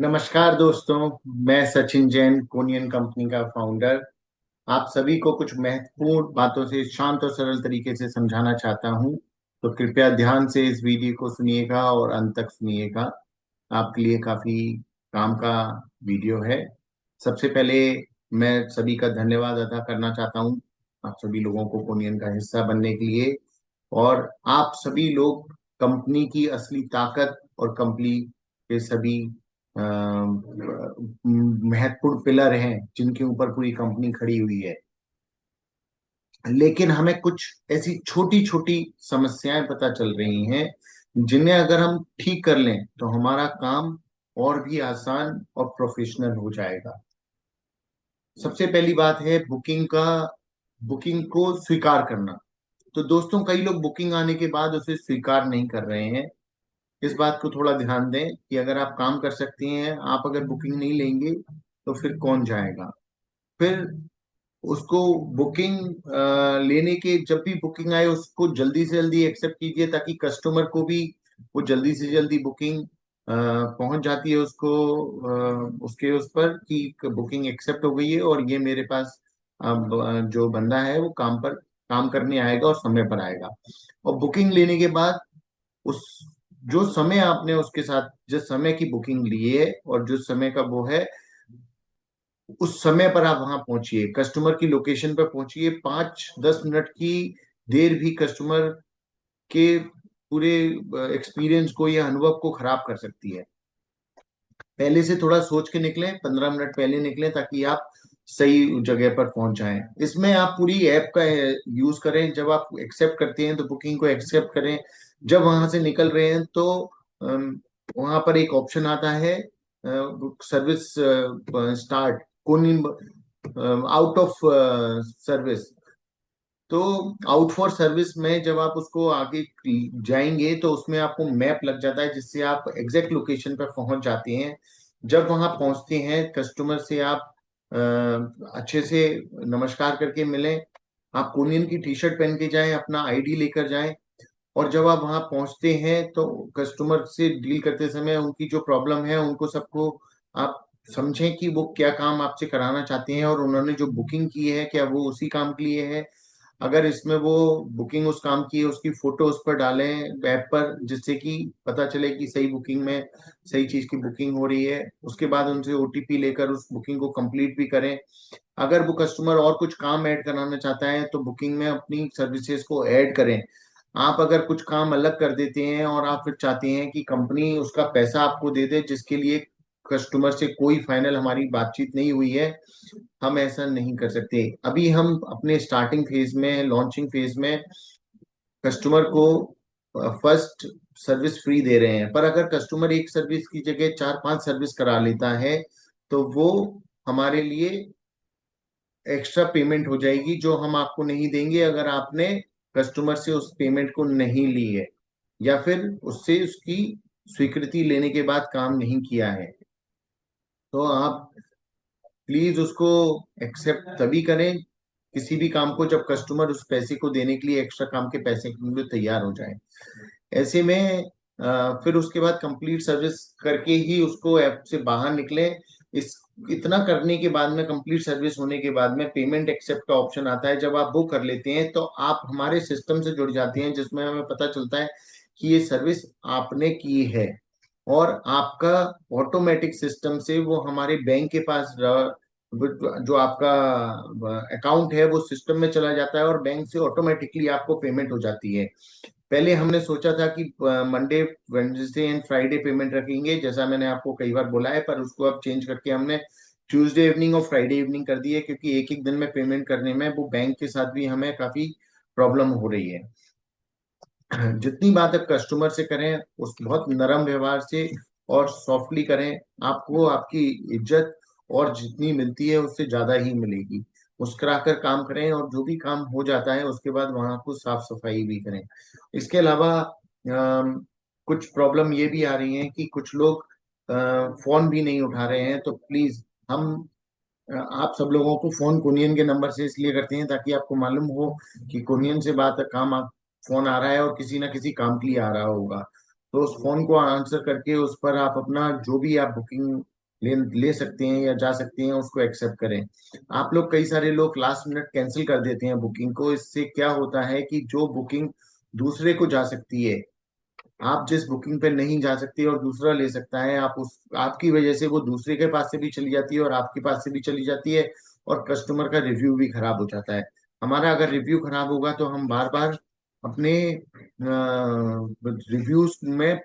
नमस्कार दोस्तों। मैं सचिन जैन, कोनियन कंपनी का फाउंडर, आप सभी को कुछ महत्वपूर्ण बातों से शांत और सरल तरीके से समझाना चाहता हूं। तो कृपया ध्यान से इस वीडियो को सुनिएगा और अंत तक सुनिएगा। आपके लिए काफी काम का वीडियो है। सबसे पहले मैं सभी का धन्यवाद अदा करना चाहता हूं, आप सभी लोगों को कोनियन का हिस्सा बनने के लिए। और आप सभी लोग कंपनी की असली ताकत और कंपनी के सभी महत्वपूर्ण पिलर हैं जिनके ऊपर पूरी कंपनी खड़ी हुई है। लेकिन हमें कुछ ऐसी छोटी छोटी समस्याएं पता चल रही हैं जिन्हें अगर हम ठीक कर लें तो हमारा काम और भी आसान और प्रोफेशनल हो जाएगा। सबसे पहली बात है बुकिंग को स्वीकार करना। तो दोस्तों, कई लोग बुकिंग आने के बाद उसे स्वीकार नहीं कर रहे हैं। इस बात को थोड़ा ध्यान दें कि अगर आप काम कर सकते हैं, आप अगर बुकिंग नहीं लेंगे तो फिर कौन जाएगा। फिर उसको बुकिंग लेने के जब भी बुकिंग आए उसको जल्दी से जल्दी एक्सेप्ट कीजिए, ताकि कस्टमर को भी वो जल्दी से जल्दी बुकिंग पहुंच जाती है उसको, उसके उस पर कि बुकिंग एक्सेप्ट हो गई है और ये मेरे पास जो बंदा है वो काम करने आएगा और समय पर आएगा। और बुकिंग लेने के बाद उस जो समय आपने उसके साथ जिस समय की बुकिंग ली है और जो समय का वो है, उस समय पर आप वहां पहुंचिए, कस्टमर की लोकेशन पर पहुंचिए। 5-10 मिनट की देर भी कस्टमर के पूरे एक्सपीरियंस को या अनुभव को खराब कर सकती है। पहले से थोड़ा सोच के निकलें, 15 मिनट पहले निकलें ताकि आप सही जगह पर पहुंच जाएं। इसमें आप पूरी ऐप का यूज करें। जब आप एक्सेप्ट करते हैं तो बुकिंग को एक्सेप्ट करें। जब वहां से निकल रहे हैं तो वहां पर एक ऑप्शन आता है, सर्विस स्टार्ट, कोनिन आउट ऑफ सर्विस। तो आउट फॉर सर्विस में जब आप उसको आगे जाएंगे तो उसमें आपको मैप लग जाता है जिससे आप एग्जैक्ट लोकेशन पर पहुंच जाते हैं। जब वहां पहुंचते हैं कस्टमर से आप अच्छे से नमस्कार करके मिलें। आप कोनियन की टी शर्ट पहन के जाएं, अपना आईडी लेकर जाएं। और जब आप वहां पहुंचते हैं तो कस्टमर से डील करते समय उनकी जो प्रॉब्लम है उनको सबको आप समझें कि वो क्या काम आपसे कराना चाहते हैं और उन्होंने जो बुकिंग की है क्या वो उसी काम के लिए है। अगर इसमें वो बुकिंग उस काम की है उसकी फोटो उस पर डालें ऐप पर, जिससे कि पता चले कि सही बुकिंग में सही चीज की बुकिंग हो रही है। उसके बाद उनसे ओटीपी लेकर उस बुकिंग को कंप्लीट भी करें। अगर वो कस्टमर और कुछ काम ऐड कराना चाहता है तो बुकिंग में अपनी सर्विसेज को ऐड करें। आप अगर कुछ काम अलग कर देते हैं और आप फिर चाहते हैं कि कंपनी उसका पैसा आपको दे दे जिसके लिए कस्टमर से कोई फाइनल हमारी बातचीत नहीं हुई है, हम ऐसा नहीं कर सकते। अभी हम अपने स्टार्टिंग फेज में, लॉन्चिंग फेज में कस्टमर को फर्स्ट सर्विस फ्री दे रहे हैं। पर अगर कस्टमर एक सर्विस की जगह 4-5 सर्विस करा लेता है तो वो हमारे लिए एक्स्ट्रा पेमेंट हो जाएगी जो हम आपको नहीं देंगे अगर आपने कस्टमर से उस पेमेंट को नहीं ली है या फिर उससे उसकी स्वीकृति लेने के बाद काम नहीं किया है। तो आप प्लीज उसको एक्सेप्ट तभी करें किसी भी काम को जब कस्टमर उस पैसे को देने के लिए, एक्स्ट्रा काम के पैसे के लिए तैयार हो जाए। ऐसे में फिर उसके बाद कंप्लीट सर्विस करके ही उसको ऐप से बाहर निकले। इस इतना करने के बाद में, कंप्लीट सर्विस होने के बाद में पेमेंट एक्सेप्ट का ऑप्शन आता है। जब आप वो कर लेते हैं तो आप हमारे सिस्टम से जुड़ जाते हैं जिसमें हमें पता चलता है कि ये सर्विस आपने की है। और आपका ऑटोमेटिक सिस्टम से वो हमारे बैंक के पास जो आपका अकाउंट है वो सिस्टम में चला जाता है और बैंक से ऑटोमेटिकली आपको पेमेंट हो जाती है। पहले हमने सोचा था कि Monday, Wednesday and Friday payment रखेंगे, जैसा मैंने आपको कई बार बोला है, पर उसको अब चेंज करके हमने ट्यूसडे इवनिंग और फ्राइडे इवनिंग कर दी है, क्योंकि एक एक दिन में पेमेंट करने में वो बैंक के साथ भी हमें काफी प्रॉब्लम हो रही है। जितनी बात आप कस्टमर से करें उस बहुत नरम व्यवहार से और सॉफ्टली करें, आपको आपकी इज्जत और जितनी मिलती है उससे ज्यादा ही मिलेगी। मुस्कुराकर काम करें और जो भी काम हो जाता है उसके बाद वहां को साफ सफाई भी करें। इसके अलावा कुछ प्रॉब्लम ये भी आ रही है कि कुछ लोग फोन भी नहीं उठा रहे हैं। तो प्लीज हम आप सब लोगों को फोन कोनियन के नंबर से इसलिए करते हैं ताकि आपको मालूम हो कि कोनियन से बात काम, आप फोन आ रहा है और किसी ना किसी काम के लिए आ रहा होगा। तो उस फोन को आंसर करके उस पर आप अपना जो भी आप बुकिंग ले सकते हैं या जा सकते हैं उसको एक्सेप्ट करें। आप लोग, कई सारे लोग लास्ट मिनट कैंसिल कर देते हैं बुकिंग को। इससे क्या होता है कि जो बुकिंग दूसरे को जा सकती है, आप जिस बुकिंग पे नहीं जा सकते और दूसरा ले सकता है, आप उस आपकी वजह से वो दूसरे के पास से भी चली जाती है और आपके पास से भी चली जाती है, और कस्टमर का रिव्यू भी खराब हो जाता है। हमारा अगर रिव्यू खराब होगा तो हम बार बार अपने रिव्यूज में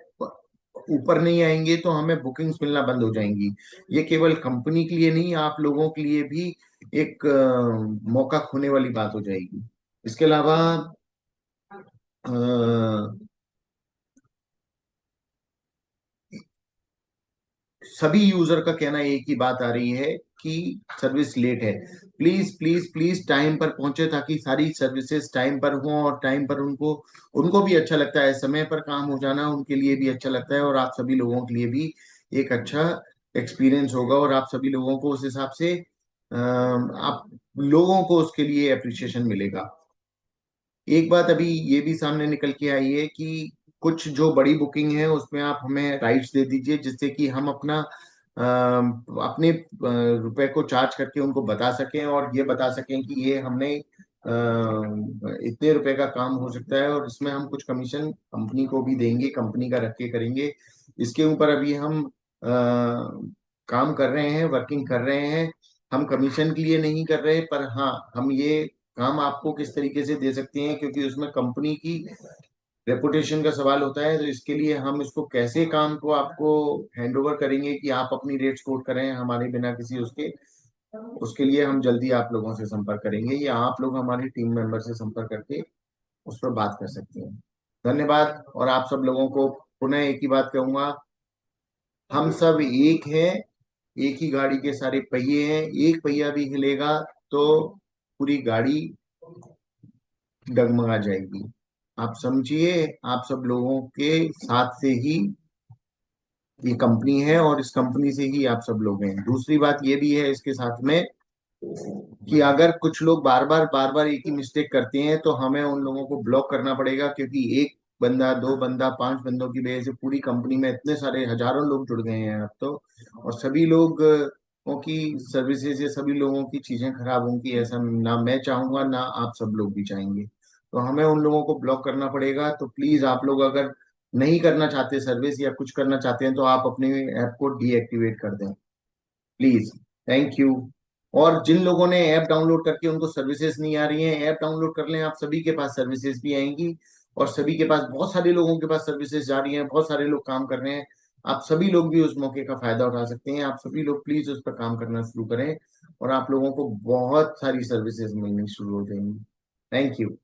ऊपर नहीं आएंगे, तो हमें बुकिंग्स मिलना बंद हो जाएंगी। ये केवल कंपनी के लिए नहीं, आप लोगों के लिए भी एक मौका खोने वाली बात हो जाएगी। इसके अलावा अ, सभी यूजर का कहना एक ही बात आ रही है कि सर्विस लेट है। प्लीज प्लीज प्लीज टाइम पर पहुंचे, ताकि सारी सर्विसेज टाइम पर हों, और टाइम पर उनको उनको भी अच्छा लगता है। समय पर काम हो जाना उनके लिए भी अच्छा लगता है, और आप सभी लोगों के लिए भी एक अच्छा एक्सपीरियंस होगा, और आप सभी लोगों को उस हिसाब से आप लोगों को उसके लिए अप्रिसिएशन मिलेगा। एक बात अभी ये भी सामने निकल के आई है कि कुछ जो बड़ी बुकिंग है उसमें आप हमें राइट्स दे दीजिए, जिससे कि हम अपना अपने रुपए को चार्ज करके उनको बता सकें, और ये बता सकें कि ये हमने इतने रुपए का काम हो सकता है, और इसमें हम कुछ कमीशन कंपनी को भी देंगे, कंपनी का रख के करेंगे। इसके ऊपर अभी हम काम कर रहे हैं, वर्किंग कर रहे हैं। हम कमीशन के लिए नहीं कर रहे, पर हाँ, हम ये काम आपको किस तरीके से दे सकते हैं, क्योंकि उसमें कंपनी की रेपुटेशन का सवाल होता है। तो इसके लिए हम इसको कैसे काम को आपको हैंड ओवर करेंगे कि आप अपनी रेट्स कोट करें हमारे बिना किसी उसके, उसके लिए हम जल्दी आप लोगों से संपर्क करेंगे, या आप लोग हमारी टीम मेंबर से संपर्क करके उस पर बात कर सकते हैं। धन्यवाद। और आप सब लोगों को पुनः एक ही बात कहूंगा, हम सब एक हैं, एक ही गाड़ी के सारे पहिए हैं। एक पहिया भी हिलेगा तो पूरी गाड़ी डगमगा जाएगी। आप समझिए, आप सब लोगों के साथ से ही ये कंपनी है, और इस कंपनी से ही आप सब लोग हैं। दूसरी बात ये भी है इसके साथ में कि अगर कुछ लोग बार बार एक ही मिस्टेक करते हैं, तो हमें उन लोगों को ब्लॉक करना पड़ेगा, क्योंकि एक बंदा, दो बंदा, पांच बंदों की वजह से पूरी कंपनी में इतने सारे हजारों लोग जुड़ गए हैं अब तो। और सभी लोग की सर्विसेज या सभी लोगों की चीजें खराब होंगी, ऐसा ना मैं चाहूंगा, ना आप सब लोग भी चाहेंगे। तो हमें उन लोगों को ब्लॉक करना पड़ेगा। तो प्लीज आप लोग अगर नहीं करना चाहते सर्विस या कुछ करना चाहते हैं, तो आप अपने ऐप को डीएक्टिवेट कर दें प्लीज। Thank you. और जिन लोगों ने ऐप डाउनलोड करके उनको सर्विसेज नहीं आ रही हैं, ऐप डाउनलोड कर लें, आप सभी के पास सर्विसेज भी आएंगी, और सभी के पास, बहुत सारे लोगों के पास सर्विसेज जा रही हैं, बहुत सारे लोग काम कर रहे हैं। आप सभी लोग भी उस मौके का फायदा उठा सकते हैं। आप सभी लोग प्लीज उस पर काम करना शुरू करें, और आप लोगों को बहुत सारी सर्विसेज मिलनी शुरू हो जाएंगी। Thank you.